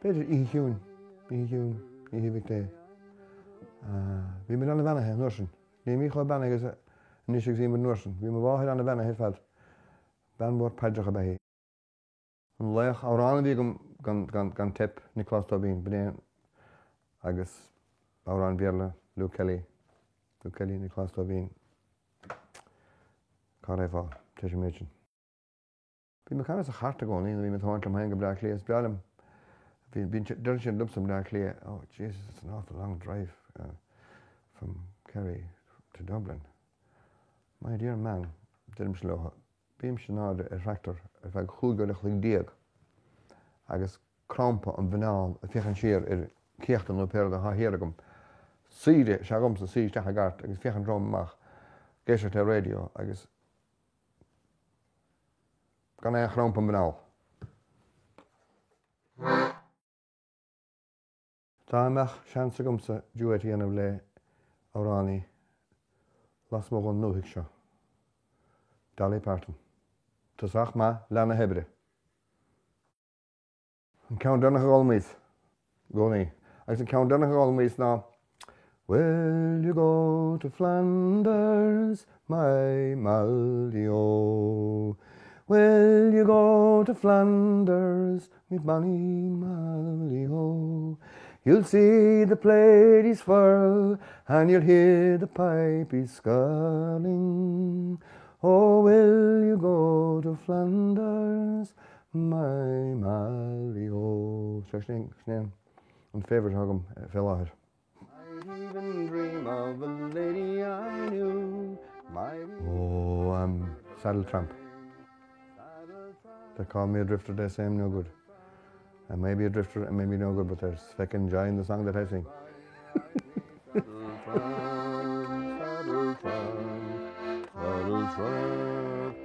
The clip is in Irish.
Beidir í hiún, í híbhíh dé. Bhí me an na bhenathe nuairsin. Ní mí chuir bena agus níos ag síomar nuairsin. Bhí me bháthir an na bhenathe fad. Ben mór peideach a bheithí. An leith amhrána bhí gan tip Nicholas Dhuibhne, bliain agus amhrán Béarla, Luke Kelly, Nicholas Dhuibhne. Cá raibh fá, te sé méidin. Bhí me canas a charta gcónaí, bhí me tháint am hain go breach léas beallam. Bhín dúirt sin lupsam breach lé, oh Jesus, it's an awful long drive from Kerry to Dublin. My dear man, didm se leha, bím se nád a tractor a bheith chúgurlach lig díag agus crampa an bhanál a fiechan siar ceachtan nó péir a háhéiragam. Síide se agam sa síide teach a gart agus fiechan drom amach géisir te radio agus gan é crampa an bhanál. Tá meach seansa gomsa dúirtí anamh le amhránaí las mo an nuhic seo. Dalí páirtan. Tásach má lena hebre. An ceann donnach a gáilmíos. Gcónaí. Agus an ceann donnach a gáilmíos ná Will you go to Flanders, my Malio? Will you go to Flanders, my bonny Malio? You'll see the platies furl, and you'll hear the pipes sculling. Oh, will you go to Flanders, my Malio? Snean, an favourite hagam fell out. I'd even dream of a lady I knew. Oh, I'm Saddle Tramp. They call me a drifter, they say I'm no good. I may be a drifter and maybe no good, but there's fucking joy in the song that I sing. Saddle Tramp, Saddle Tramp.